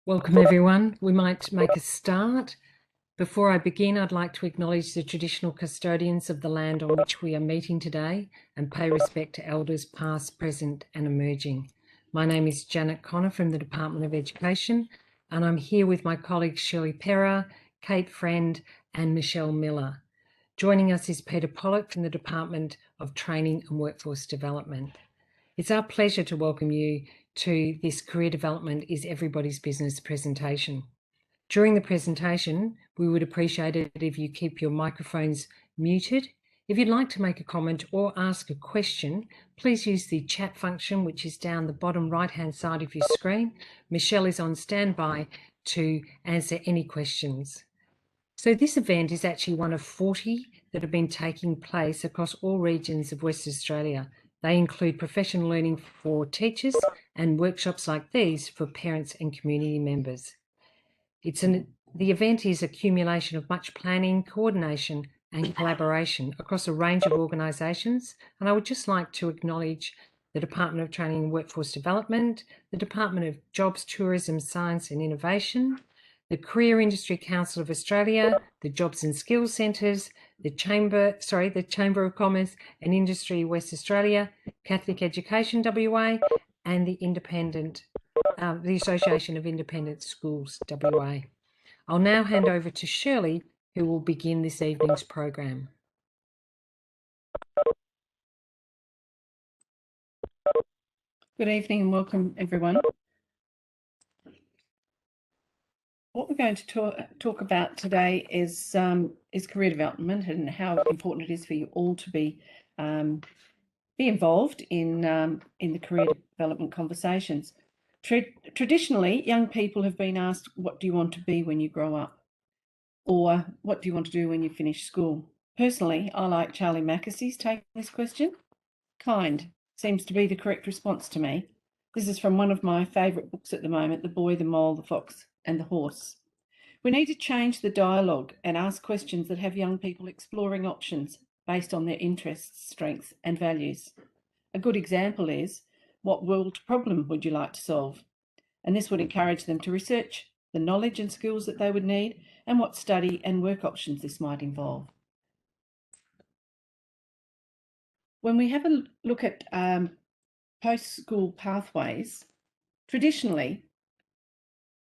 Welcome everyone. We might make a start. Before I begin, I'd like to acknowledge the traditional custodians of the land on which we are meeting today and pay respect to elders past, present and emerging. My name is Janet Connor from the Department of Education, and I'm here with my colleagues Shirley Perra, Kate Friend and Michelle Miller. Joining us is Peter Pollock from the Department of Training and Workforce Development. It's our pleasure to welcome you to this Career Development is Everybody's Business presentation. During the presentation, we would appreciate it if you keep your microphones muted. If you'd like to make a comment or ask a question, please use the chat function, which is down the bottom right-hand side of your screen. Michelle is on standby to answer any questions. So this event is actually one of 40 that have been taking place across all regions of Western Australia. They include professional learning for teachers and workshops like these for parents and community members. The event is accumulation of much planning, coordination and collaboration across a range of organisations. And I would just like to acknowledge the Department of Training and Workforce Development, the Department of Jobs, Tourism, Science and Innovation, the Career Industry Council of Australia, the Jobs and Skills Centres, the Chamber of Commerce and Industry West Australia, Catholic Education WA, and the Association of Independent Schools WA. I'll now hand over to Shirley, who will begin this evening's program. Good evening and welcome everyone. What we're going to talk about today is career development and how important it is for you all to be involved in the career development conversations. Traditionally, young people have been asked, what do you want to be when you grow up? Or what do you want to do when you finish school? Personally, I like Charlie Mackessy's take on this question. Kind seems to be the correct response to me. This is from one of my favourite books at the moment, The Boy, the Mole, the Fox and the Horse. We need to change the dialogue and ask questions that have young people exploring options based on their interests, strengths and values. A good example is, what world problem would you like to solve? And this would encourage them to research the knowledge and skills that they would need and what study and work options this might involve. When we have a look at post-school pathways, traditionally,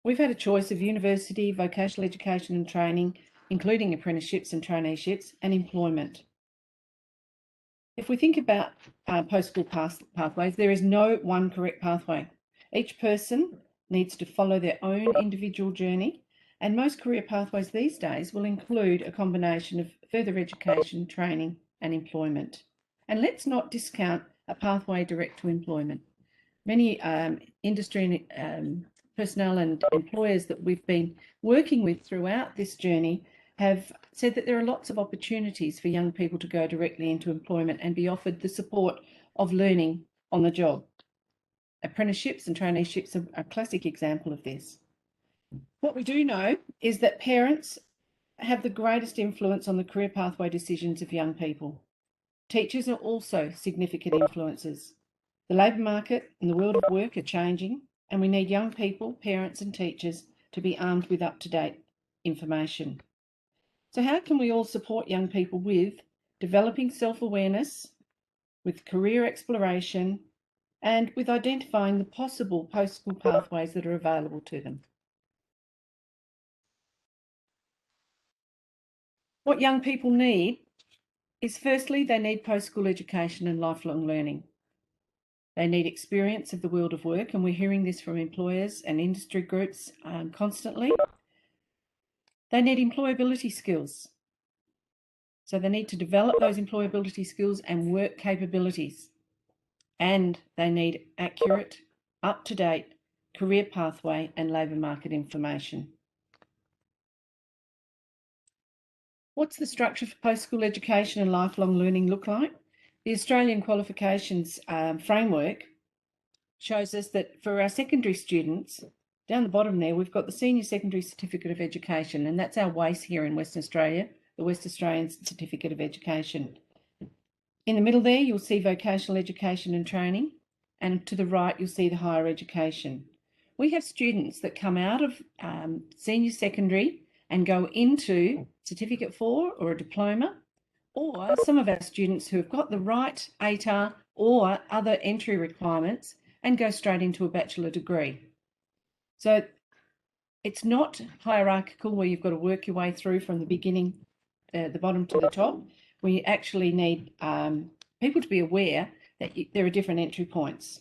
we've had a choice of university, vocational education and training, including apprenticeships and traineeships, and employment. If we think about post-school pathways, there is no one correct pathway. Each person needs to follow their own individual journey, and most career pathways these days will include a combination of further education, training, and employment. And let's not discount a pathway direct to employment. Many industry personnel and employers that we've been working with throughout this journey have said that there are lots of opportunities for young people to go directly into employment and be offered the support of learning on the job. Apprenticeships and traineeships are a classic example of this. What we do know is that parents have the greatest influence on the career pathway decisions of young people. Teachers are also significant influencers. The labour market and the world of work are changing, and we need young people, parents and teachers to be armed with up-to-date information. So how can we all support young people with developing self-awareness, with career exploration, and with identifying the possible post-school pathways that are available to them? What young people need is, firstly, they need post-school education and lifelong learning. They need experience of the world of work, and we're hearing this from employers and industry groups constantly. They need employability skills. So they need to develop those employability skills and work capabilities. And they need accurate, up-to-date career pathway and labour market information. What's the structure for post-school education and lifelong learning look like? The Australian Qualifications Framework shows us that for our secondary students, down the bottom there, we've got the Senior Secondary Certificate of Education, and that's our WACE here in Western Australia, the West Australian Certificate of Education. In the middle there, you'll see vocational education and training, and to the right, you'll see the higher education. We have students that come out of senior secondary and go into Certificate 4 or a diploma, or some of our students who have got the right ATAR or other entry requirements and go straight into a bachelor degree. So it's not hierarchical where you've got to work your way through from the beginning, the bottom to the top. We actually need people to be aware that there are different entry points.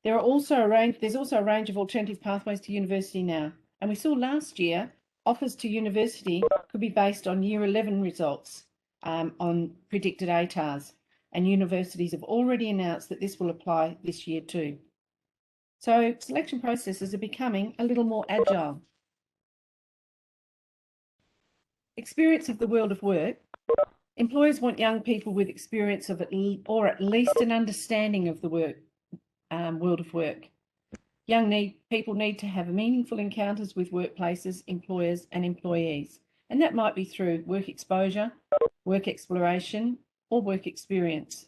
There's also a range of alternative pathways to university now. And we saw last year, offers to university could be based on Year 11 results on predicted ATARs. And universities have already announced that this will apply this year too. So selection processes are becoming a little more agile. Experience of the world of work. Employers want young people with experience of at least an understanding of the world of work. Young people need to have meaningful encounters with workplaces, employers and employees. And that might be through work exposure, work exploration or work experience.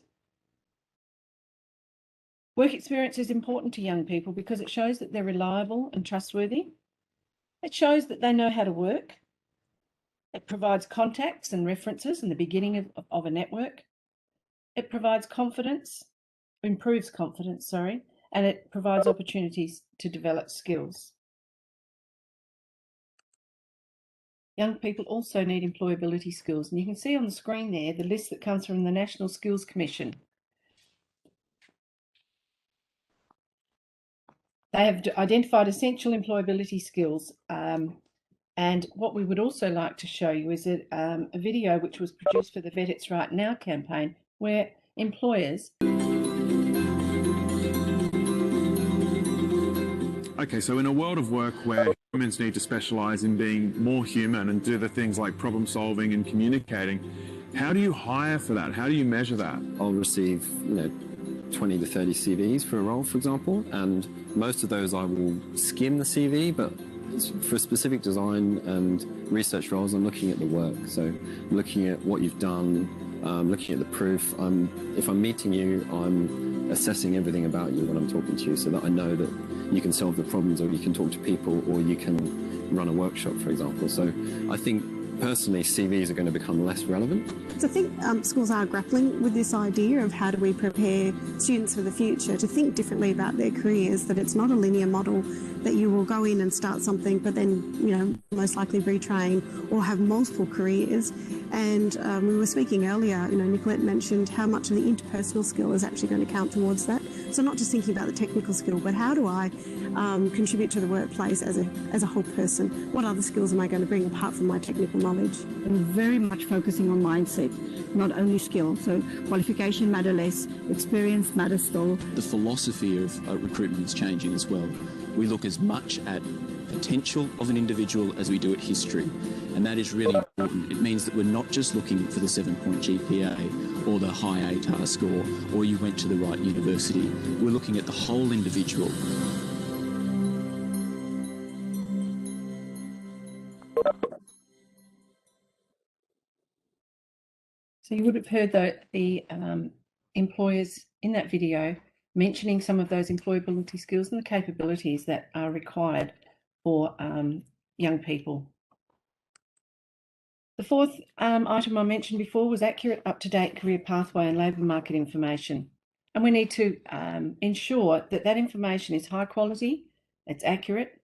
Work experience is important to young people because it shows that they're reliable and trustworthy. It shows that they know how to work. It provides contacts and references in the beginning of a network. It provides confidence, improves confidence, sorry, and it provides opportunities to develop skills. Young people also need employability skills, and you can see on the screen there the list that comes from the National Skills Commission. They have identified essential employability skills, and what we would also like to show you is a video which was produced for the Vet It's Right Now campaign, where employers... Okay, so in a world of work where humans need to specialise in being more human and do the things like problem solving and communicating, how do you hire for that? How do you measure that? I'll receive, 20 to 30 CVs for a role, for example, and most of those I will skim the CV, but for specific design and research roles, I'm looking at the work. So I'm looking at what you've done, looking at the proof. If I'm meeting you, I'm assessing everything about you when I'm talking to you so that I know that you can solve the problems, or you can talk to people, or you can run a workshop, for example. So I think personally CVs are going to become less relevant. So I think schools are grappling with this idea of how do we prepare students for the future to think differently about their careers, that it's not a linear model that you will go in and start something but then, most likely retrain or have multiple careers. And we were speaking earlier, Nicolette mentioned how much of the interpersonal skill is actually going to count towards that. So not just thinking about the technical skill, but how do I contribute to the workplace as a whole person? What other skills am I going to bring apart from my technical knowledge? And very much focusing on mindset, not only skill. So qualification matter less, experience matters still. The philosophy of recruitment is changing as well. We look as much at potential of an individual as we do at history, and that is really important. It means that we're not just looking for the 7-point GPA or the high ATAR score or you went to the right university. We're looking at the whole individual. So you would have heard the employers in that video mentioning some of those employability skills and the capabilities that are required for young people. The fourth item I mentioned before was accurate, up-to-date career pathway and labour market information. And we need to ensure that that information is high quality, it's accurate,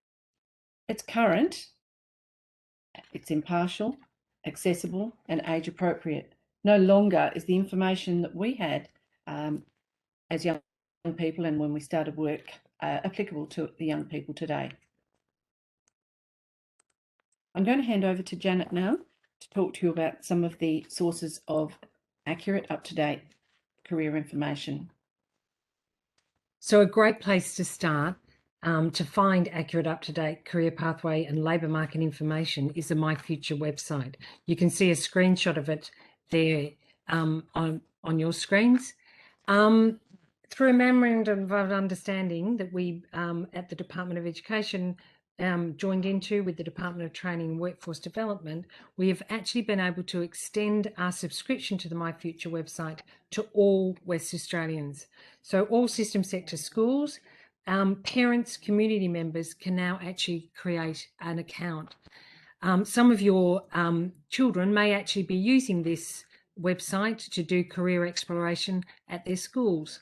it's current, it's impartial, accessible and age appropriate. No longer is the information that we had as young people and when we started work applicable to the young people today. I'm going to hand over to Janet now to talk to you about some of the sources of accurate, up-to-date career information. So a great place to start to find accurate, up-to-date career pathway and labour market information is the My Future website. You can see a screenshot of it there on your screens. Through a memorandum of understanding that we at the Department of Education joined into with the Department of Training and Workforce Development, we have actually been able to extend our subscription to the My Future website to all West Australians. So all system sector schools parents, community members can now actually create an account. Some of your children may actually be using this website to do career exploration at their schools.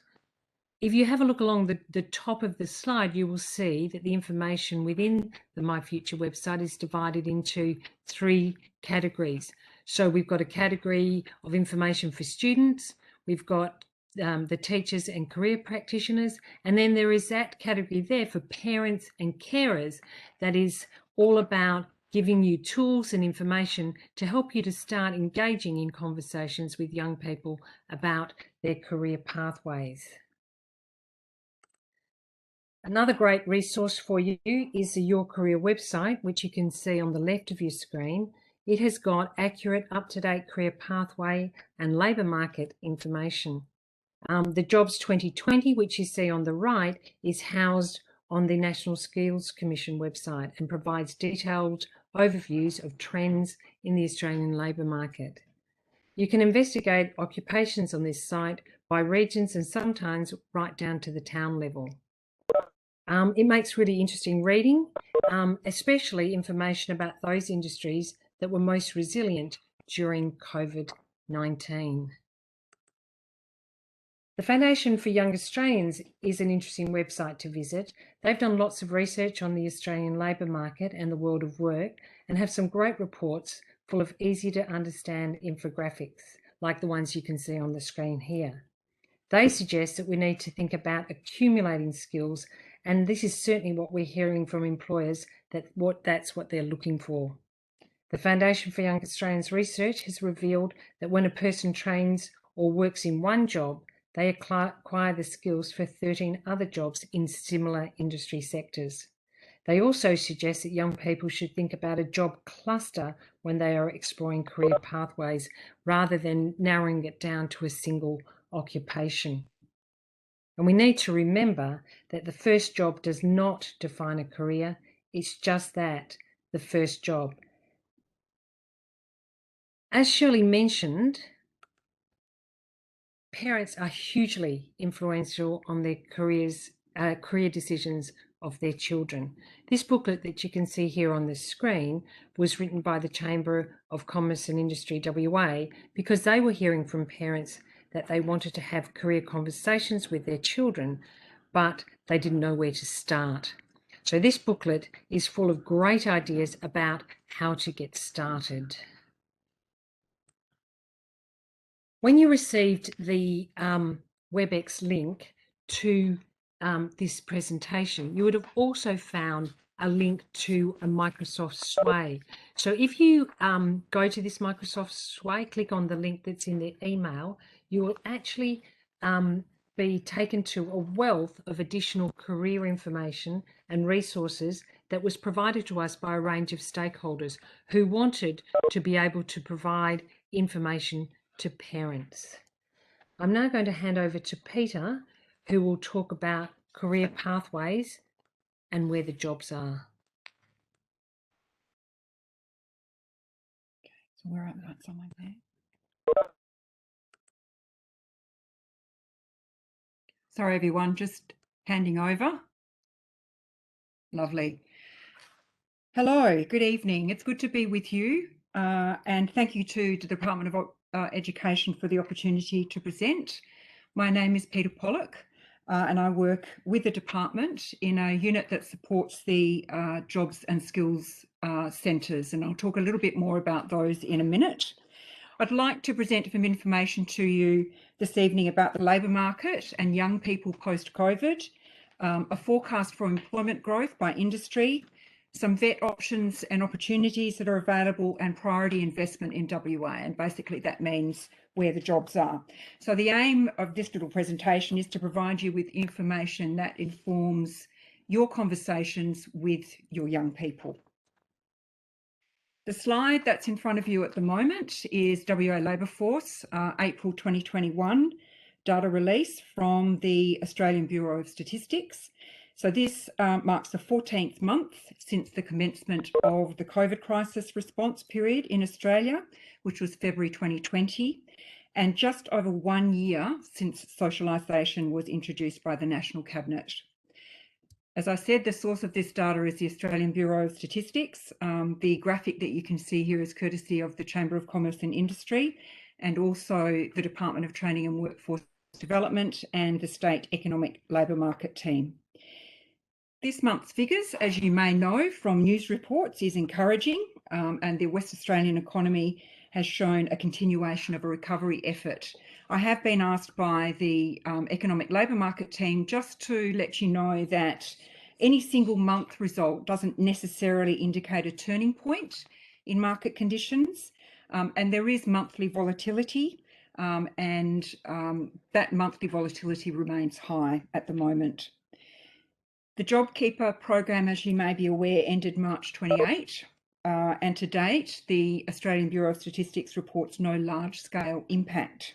If you have a look along the top of the slide, you will see that the information within the My Future website is divided into 3 categories. So we've got a category of information for students, we've got the teachers and career practitioners, and then there is that category there for parents and carers that is all about giving you tools and information to help you to start engaging in conversations with young people about their career pathways. Another great resource for you is the Your Career website, which you can see on the left of your screen. It has got accurate, up-to-date career pathway and labour market information. The Jobs 2020, which you see on the right, is housed on the National Skills Commission website and provides detailed overviews of trends in the Australian labour market. You can investigate occupations on this site by regions and sometimes right down to the town level. It makes really interesting reading, especially information about those industries that were most resilient during COVID-19. The Foundation for Young Australians is an interesting website to visit. They've done lots of research on the Australian labour market and the world of work and have some great reports full of easy to understand infographics, like the ones you can see on the screen here. They suggest that we need to think about accumulating skills, and this is certainly what we're hearing from employers, that's what they're looking for. The Foundation for Young Australians research has revealed that when a person trains or works in one job, they acquire the skills for 13 other jobs in similar industry sectors. They also suggest that young people should think about a job cluster when they are exploring career pathways, rather than narrowing it down to a single occupation. And we need to remember that the first job does not define a career. It's just that, the first job. As Shirley mentioned, parents are hugely influential on their career decisions of their children. This booklet that you can see here on the screen was written by the Chamber of Commerce and Industry WA because they were hearing from parents that they wanted to have career conversations with their children, but they didn't know where to start. So this booklet is full of great ideas about how to get started. When you received the WebEx link to this presentation, you would have also found a link to a Microsoft Sway. So if you go to this Microsoft Sway, click on the link that's in the email, you will actually be taken to a wealth of additional career information and resources that was provided to us by a range of stakeholders who wanted to be able to provide information to parents. I'm now going to hand over to Peter, who will talk about career pathways and where the jobs are. So where I've got someone there. Sorry, everyone, just handing over. Lovely. Hello, good evening. It's good to be with you. And thank you to the Department of Education for the opportunity to present. My name is Peter Pollock, and I work with the department in a unit that supports the Jobs and Skills Centres, and I'll talk a little bit more about those in a minute. I'd like to present some information to you this evening about the labour market and young people post-COVID, a forecast for employment growth by industry, some vet options and opportunities that are available, and priority investment in WA. And basically that means where the jobs are. So the aim of this little presentation is to provide you with information that informs your conversations with your young people. The slide that's in front of you at the moment is WA Labour Force, April 2021 data release from the Australian Bureau of Statistics. So this marks the 14th month since the commencement of the COVID crisis response period in Australia, which was February 2020, and just over 1 year since socialisation was introduced by the National Cabinet. As I said, the source of this data is the Australian Bureau of Statistics. The graphic that you can see here is courtesy of the Chamber of Commerce and Industry, and also the Department of Training and Workforce Development and the State Economic Labour Market Team. This month's figures, as you may know from news reports, is encouraging, and the West Australian economy has shown a continuation of a recovery effort. I have been asked by the Economic Labour Market Team just to let you know that any single month result doesn't necessarily indicate a turning point in market conditions, and there is monthly volatility, and that monthly volatility remains high at the moment. The JobKeeper program, as you may be aware, ended March 28, and to date, the Australian Bureau of Statistics reports no large-scale impact.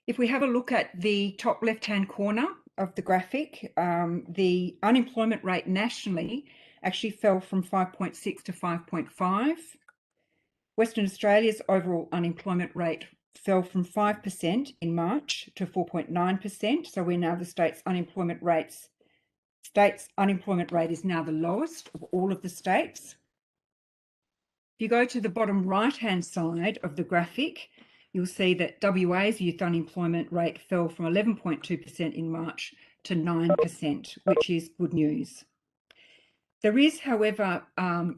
If we have a look at the top left-hand corner of the graphic, the unemployment rate nationally actually fell from 5.6 to 5.5. Western Australia's overall unemployment rate fell from 5% in March to 4.9%. So we're now the state's unemployment rate is now the lowest of all of the states. If you go to the bottom right-hand side of the graphic, you'll see that WA's youth unemployment rate fell from 11.2% in March to 9%, which is good news. There is, however,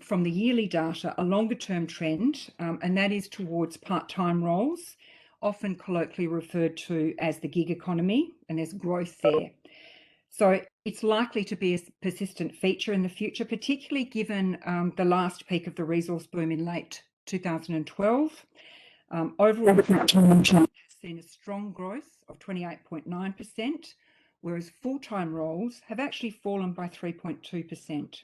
from the yearly data, a longer-term trend, and that is towards part-time roles, often colloquially referred to as the gig economy, and there's growth there. So it's likely to be a persistent feature in the future, particularly given the last peak of the resource boom in late 2012. Overall, has seen a strong growth of 28.9%, whereas full-time roles have actually fallen by 3.2%.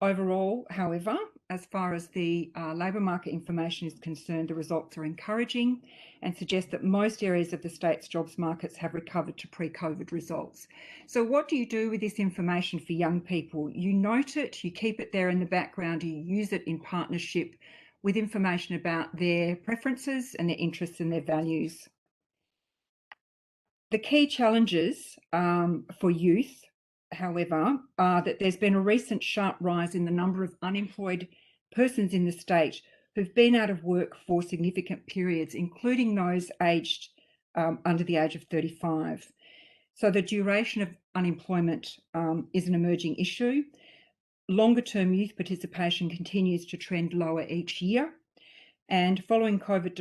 Overall, however, as far as the labour market information is concerned, the results are encouraging and suggest that most areas of the state's jobs markets have recovered to pre-COVID results. So what do you do with this information for young people? You note it, you keep it there in the background, you use it in partnership with information about their preferences and their interests and their values. The key challenges for youth, however, are that there's been a recent sharp rise in the number of unemployed persons in the state who've been out of work for significant periods, including those aged under the age of 35. So the duration of unemployment is an emerging issue. Longer-term youth participation continues to trend lower each year. And following COVID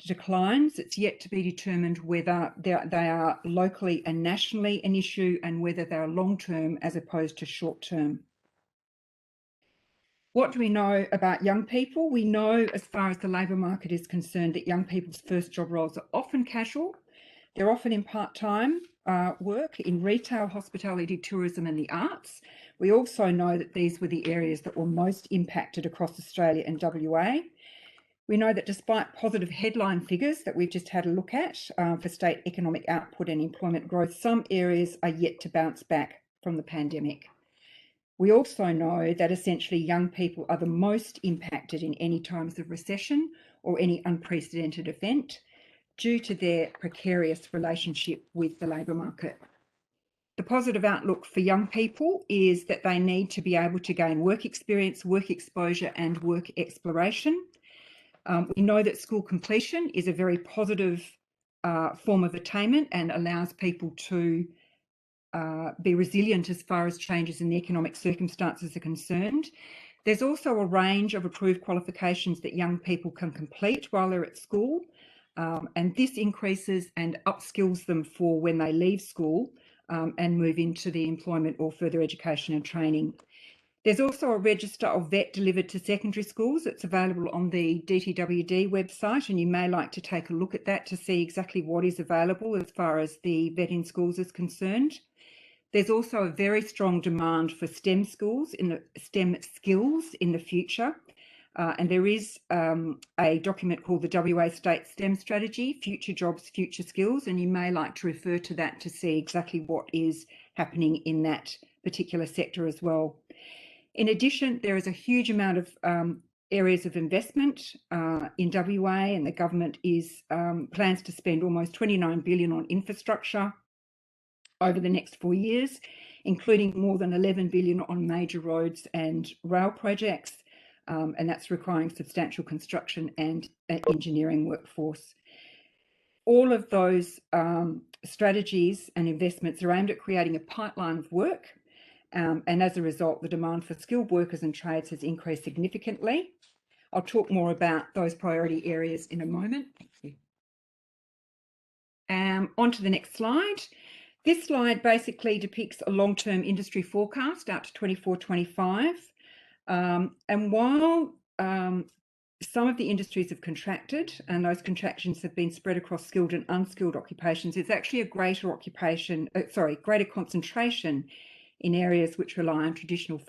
declines, it's yet to be determined whether they are locally and nationally an issue and whether they are long-term as opposed to short-term. What do we know about young people? We know, as far as the labour market is concerned, that young people's first job roles are often casual. They're often in part-time work in retail, hospitality, tourism and the arts. We also know that these were the areas that were most impacted across Australia and WA. We know that despite positive headline figures that we've just had a look at for state economic output and employment growth, some areas are yet to bounce back from the pandemic. We also know that essentially young people are the most impacted in any times of recession or any unprecedented event due to their precarious relationship with the labour market. The positive outlook for young people is that they need to be able to gain work experience, work exposure and work exploration. We know that school completion is a very positive form of attainment and allows people to be resilient as far as changes in the economic circumstances are concerned. There's also a range of approved qualifications that young people can complete while they're at school, and this increases and upskills them for when they leave school and move into the employment or further education and training. There's also a register of VET delivered to secondary schools. It's available on the DTWD website, and you may like to take a look at that to see exactly what is available as far as the VET in schools is concerned. There's also a very strong demand for STEM skills in the future. And there is a document called the WA State STEM Strategy, Future Jobs, Future Skills, and you may like to refer to that to see exactly what is happening in that particular sector as well. In addition, there is a huge amount of areas of investment in WA, and the government is plans to spend almost $29 billion on infrastructure over the next 4 years, including more than 11 billion on major roads and rail projects, and that's requiring substantial construction and engineering workforce. All of those strategies and investments are aimed at creating a pipeline of work, and as a result, the demand for skilled workers and trades has increased significantly. I'll talk more about those priority areas in a moment. Thank you. On to the next slide. This slide basically depicts a long-term industry forecast out to 24-25. And while some of the industries have contracted, and those contractions have been spread across skilled and unskilled occupations, it's actually a greater concentration in areas which rely on traditional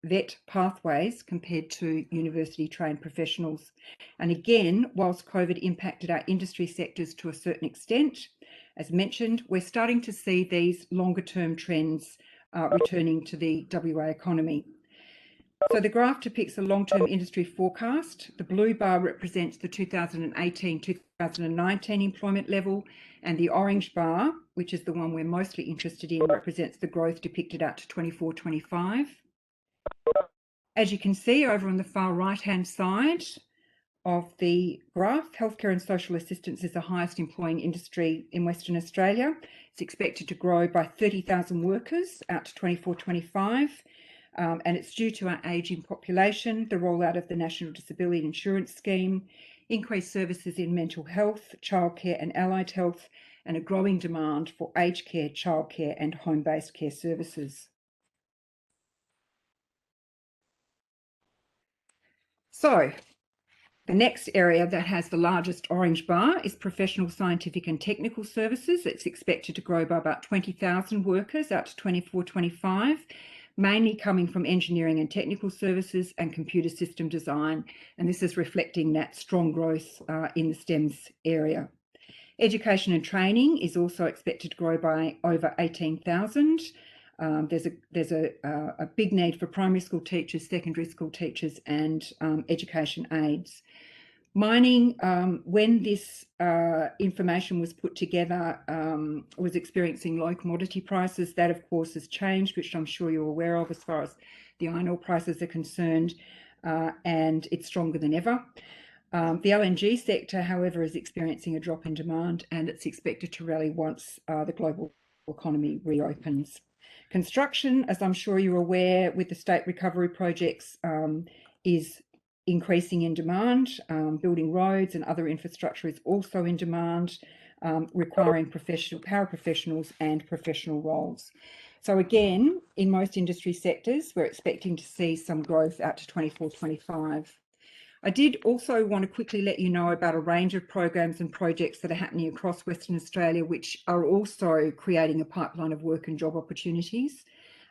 vet pathways compared to university trained professionals. And again, whilst COVID impacted our industry sectors to a certain extent, as mentioned, we're starting to see these longer term trends returning to the WA economy. So the graph depicts a long-term industry forecast. The blue bar represents the 2018-2019 employment level, and the orange bar, which is the one we're mostly interested in, represents the growth depicted out to 24-25. As you can see over on the far right-hand side of the graph, healthcare and social assistance is the highest employing industry in Western Australia. It's expected to grow by 30,000 workers out to 24-25. And it's due to our ageing population, the rollout of the National Disability Insurance Scheme, increased services in mental health, childcare and allied health, and a growing demand for aged care, childcare and home-based care services. So the next area that has the largest orange bar is professional, scientific and technical services. It's expected to grow by about 20,000 workers out to 24-25. Mainly coming from engineering and technical services and computer system design. And this is reflecting that strong growth in the STEMS area. Education and training is also expected to grow by over 18,000. There's a big need for primary school teachers, secondary school teachers and education aides. Mining, when this information was put together, was experiencing low commodity prices. That, of course, has changed, which I'm sure you're aware of as far as the iron ore prices are concerned, and it's stronger than ever. The LNG sector, however, is experiencing a drop in demand, and it's expected to rally once the global economy reopens. Construction, as I'm sure you're aware, with the state recovery projects, is increasing in demand. Building roads and other infrastructure is also in demand, requiring paraprofessionals and professional roles. So again, in most industry sectors, we're expecting to see some growth out to 24-25. I did also want to quickly let you know about a range of programs and projects that are happening across Western Australia, which are also creating a pipeline of work and job opportunities.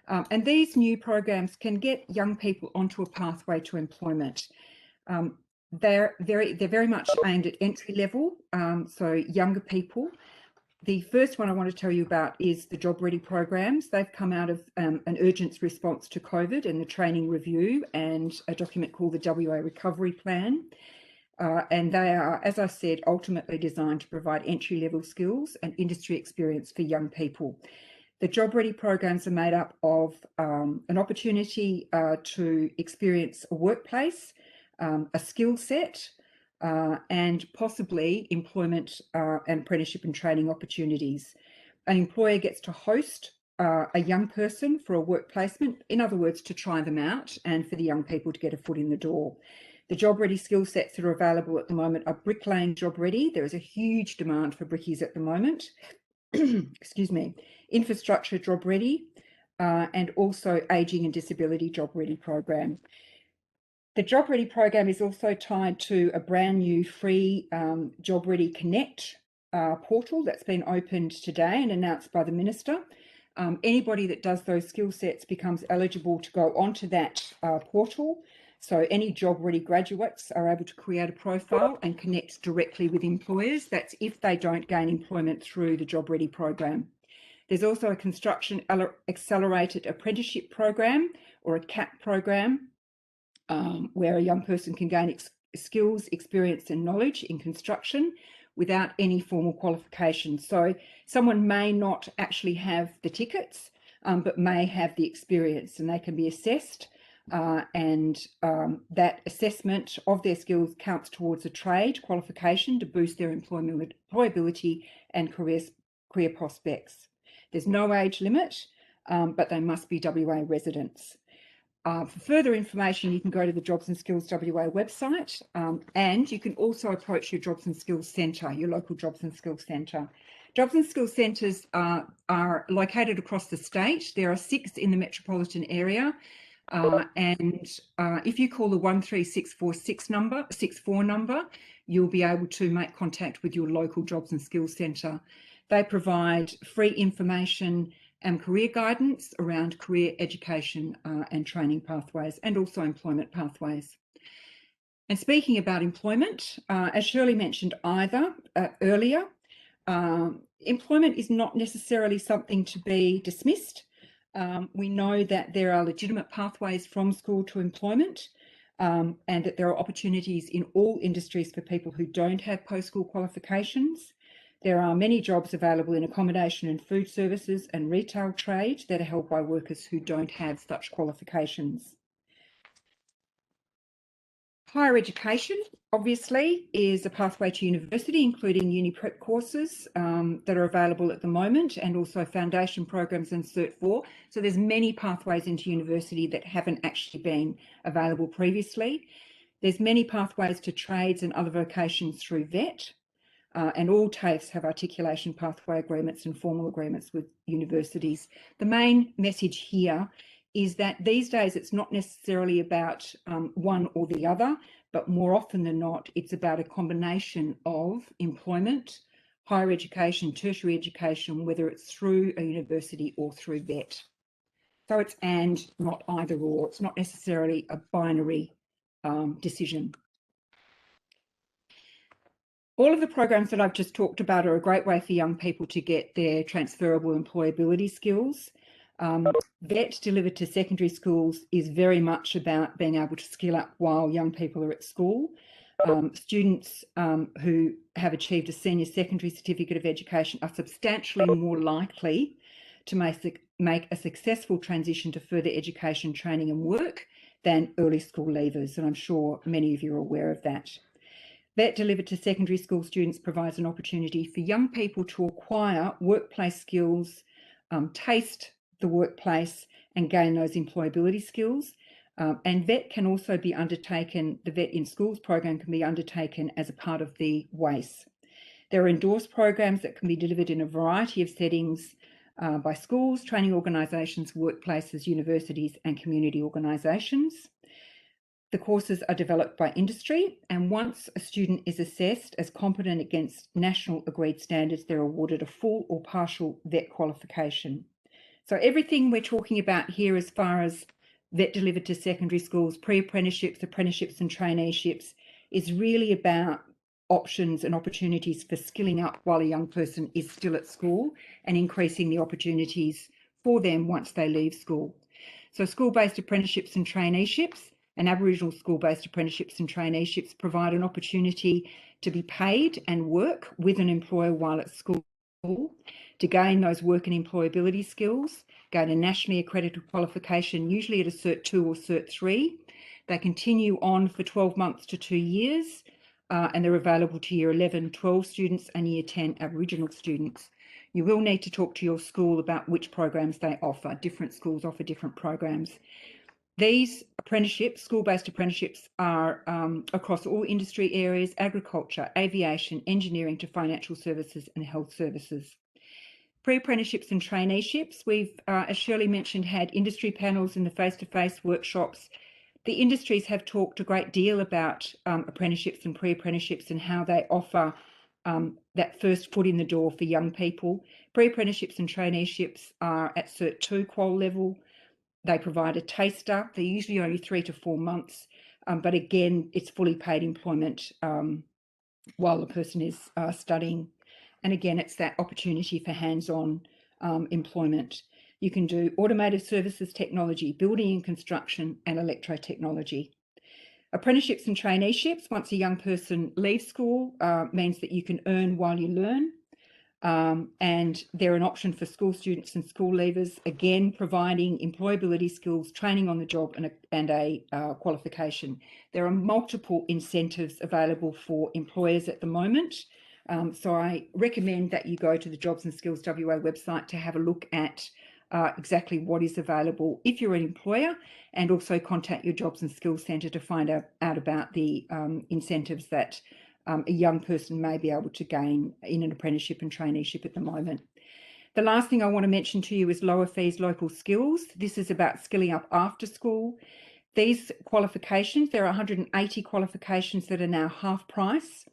And these new programs can get young people onto a pathway to employment. They're very much aimed at entry level, so younger people. The first one I want to tell you about is the Job Ready programs. They've come out of an urgent response to COVID and the training review and a document called the WA Recovery Plan. And they are, as I said, ultimately designed to provide entry-level skills and industry experience for young people. The Job Ready programs are made up of an opportunity to experience a workplace, a skill set, and possibly employment and apprenticeship and training opportunities. An employer gets to host a young person for a work placement, in other words, to try them out and for the young people to get a foot in the door. The Job Ready skill sets that are available at the moment are bricklaying Job Ready. There is a huge demand for brickies at the moment. Excuse me. Infrastructure Job Ready, and also Ageing and Disability Job Ready program. The Job Ready program is also tied to a brand new free Job Ready Connect portal that's been opened today and announced by the Minister. Anybody that does those skill sets becomes eligible to go onto that portal. So any Job Ready graduates are able to create a profile and connect directly with employers. That's if they don't gain employment through the Job Ready program. There's also a Construction Accelerated Apprenticeship program, or a CAP program, where a young person can gain skills, experience and knowledge in construction without any formal qualifications. So someone may not actually have the tickets, but may have the experience, and they can be assessed, and that assessment of their skills counts towards a trade qualification to boost their employability and career prospects. There's no age limit, but they must be WA residents. For further information, you can go to the Jobs and Skills WA website, and you can also approach your Jobs and Skills Centre, your local Jobs and Skills Centre. Jobs and Skills Centres are located across the state. There are 6 in the metropolitan area, and if you call the 13646 number, you'll be able to make contact with your local Jobs and Skills Centre. They provide free information and career guidance around career education and training pathways, and also employment pathways. And speaking about employment, as Shirley mentioned earlier, employment is not necessarily something to be dismissed. We know that there are legitimate pathways from school to employment, and that there are opportunities in all industries for people who don't have post-school qualifications. There are many jobs available in accommodation and food services and retail trade that are held by workers who don't have such qualifications. Higher education, obviously, is a pathway to university, including uni prep courses that are available at the moment, and also foundation programs and Cert 4. So there's many pathways into university that haven't actually been available previously. There's many pathways to trades and other vocations through VET. And all TAFEs have articulation pathway agreements and formal agreements with universities. The main message here is that these days it's not necessarily about one or the other, but more often than not, it's about a combination of employment, higher education, tertiary education, whether it's through a university or through VET. So it's and, not either or. It's not necessarily a binary decision. All of the programs that I've just talked about are a great way for young people to get their transferable employability skills. VET delivered to secondary schools is very much about being able to skill up while young people are at school. Students who have achieved a senior secondary certificate of education are substantially more likely to make a successful transition to further education, training and work than early school leavers, and I'm sure many of you are aware of that. VET delivered to secondary school students provides an opportunity for young people to acquire workplace skills, taste the workplace and gain those employability skills. And VET can also be undertaken, the VET in Schools program can be undertaken as a part of the WACE. There are endorsed programs that can be delivered in a variety of settings by schools, training organisations, workplaces, universities and community organisations. The courses are developed by industry, and once a student is assessed as competent against national agreed standards, they're awarded a full or partial VET qualification. So everything we're talking about here as far as VET delivered to secondary schools, pre-apprenticeships, apprenticeships and traineeships is really about options and opportunities for skilling up while a young person is still at school and increasing the opportunities for them once they leave school. So school-based apprenticeships and traineeships and Aboriginal school-based apprenticeships and traineeships provide an opportunity to be paid and work with an employer while at school, to gain those work and employability skills, gain a nationally accredited qualification, usually at a Cert 2 or Cert 3. They continue on for 12 months to 2 years, and they're available to Year 11, 12 students and Year 10 Aboriginal students. You will need to talk to your school about which programs they offer. Different schools offer different programs. These apprenticeships, school-based apprenticeships, are across all industry areas: agriculture, aviation, engineering to financial services and health services. Pre-apprenticeships and traineeships, we've, as Shirley mentioned, had industry panels in the face-to-face workshops. The industries have talked a great deal about apprenticeships and pre-apprenticeships and how they offer that first foot in the door for young people. Pre-apprenticeships and traineeships are at Cert 2 qual level. They provide a taster. They're usually only 3 to 4 months, but again, it's fully paid employment while the person is studying. And again, it's that opportunity for hands-on employment. You can do automotive services technology, building and construction, and electrotechnology. Apprenticeships and traineeships, once a young person leaves school, means that you can earn while you learn. And they're an option for school students and school leavers, again, providing employability skills, training on the job and a qualification. There are multiple incentives available for employers at the moment. So I recommend that you go to the Jobs and Skills WA website to have a look at exactly what is available if you're an employer, and also contact your Jobs and Skills Centre to find out about the incentives that a young person may be able to gain in an apprenticeship and traineeship at the moment. The last thing I want to mention to you is lower fees, local skills. This is about skilling up after school. These qualifications, there are 180 qualifications that are now half price.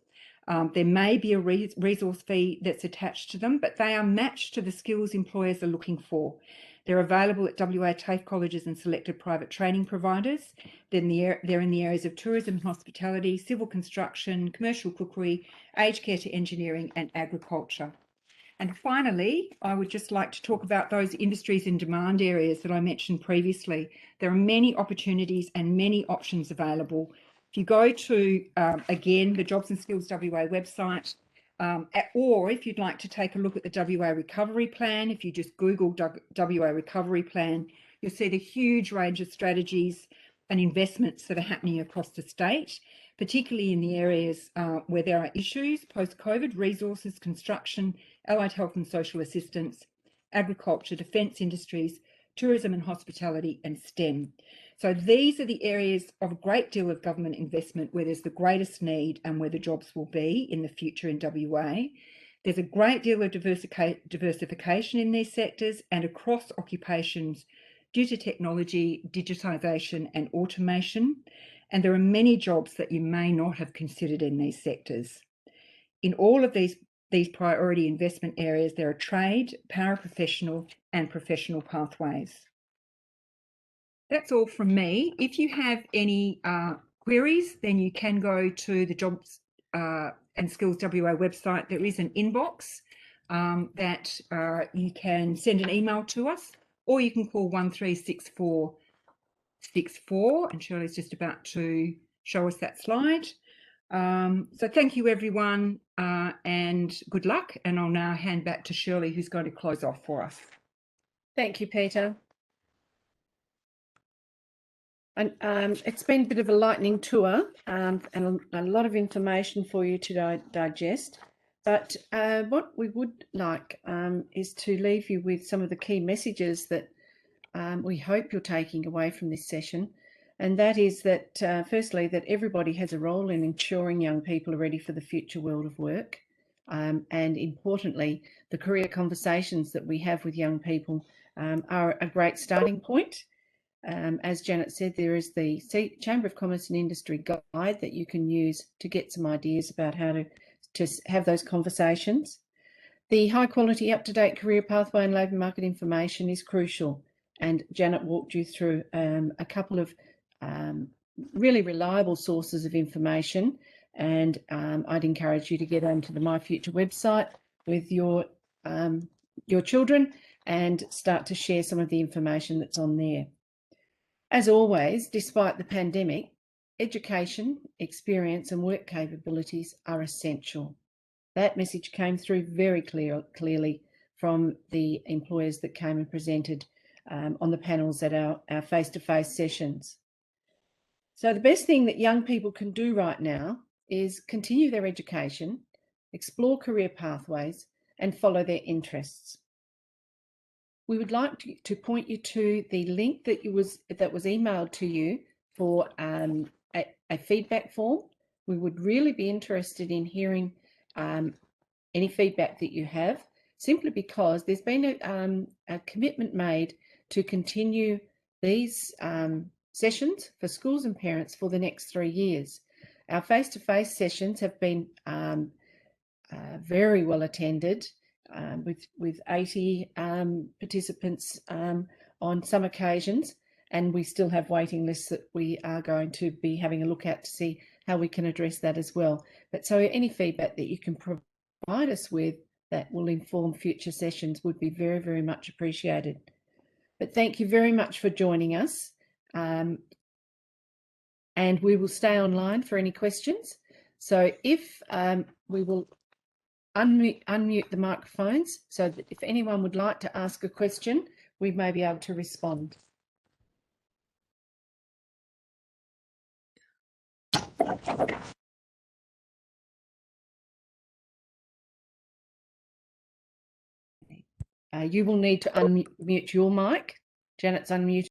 There may be a resource fee that's attached to them, but they are matched to the skills employers are looking for. They're available at WA TAFE colleges and selected private training providers. They're in the areas of tourism and hospitality, civil construction, commercial cookery, aged care to engineering and agriculture. And finally, I would just like to talk about those industries in demand areas that I mentioned previously. There are many opportunities and many options available. If you go to, again, the Jobs and Skills WA website, or if you'd like to take a look at the WA Recovery Plan, if you just Google WA Recovery Plan, you'll see the huge range of strategies and investments that are happening across the state, particularly in the areas where there are issues, post-COVID, resources, construction, allied health and social assistance, agriculture, defence industries, tourism and hospitality, and STEM. So these are the areas of a great deal of government investment where there's the greatest need and where the jobs will be in the future in WA. There's a great deal of diversification in these sectors and across occupations due to technology, digitisation and automation. And there are many jobs that you may not have considered in these sectors. In all of these priority investment areas, there are trade, paraprofessional and professional pathways. That's all from me. If you have any queries, then you can go to the Jobs and Skills WA website. There is an inbox that you can send an email to us, or you can call 136464, and Shirley's just about to show us that slide. So thank you, everyone, and good luck. And I'll now hand back to Shirley, who's going to close off for us. Thank you, Peter. And it's been a bit of a lightning tour and a lot of information for you to digest. But what we would like is to leave you with some of the key messages that we hope you're taking away from this session. And that is that, firstly, that everybody has a role in ensuring young people are ready for the future world of work. And importantly, the career conversations that we have with young people are a great starting point. As Janet said, there is the Chamber of Commerce and Industry guide that you can use to get some ideas about how to have those conversations. The high quality, up-to-date career pathway and labour market information is crucial. And Janet walked you through a couple of really reliable sources of information. And I'd encourage you to get onto the My Future website with your children and start to share some of the information that's on there. As always, despite the pandemic, education, experience and work capabilities are essential. That message came through very clearly from the employers that came and presented on the panels at our face-to-face sessions. So the best thing that young people can do right now is continue their education, explore career pathways and follow their interests. We would like to point you to the link that was emailed to you for a feedback form. We would really be interested in hearing any feedback that you have, simply because there's been a commitment made to continue these sessions for schools and parents for the next 3 years. Our face-to-face sessions have been very well attended, with 80 participants on some occasions, and we still have waiting lists that we are going to be having a look at to see how we can address that as well. But so any feedback that you can provide us with that will inform future sessions would be very, very much appreciated. But thank you very much for joining us. And and we will stay online for any questions. So if we will unmute the microphones so that if anyone would like to ask a question, we may be able to respond. You will need to unmute your mic. Janet's unmuted.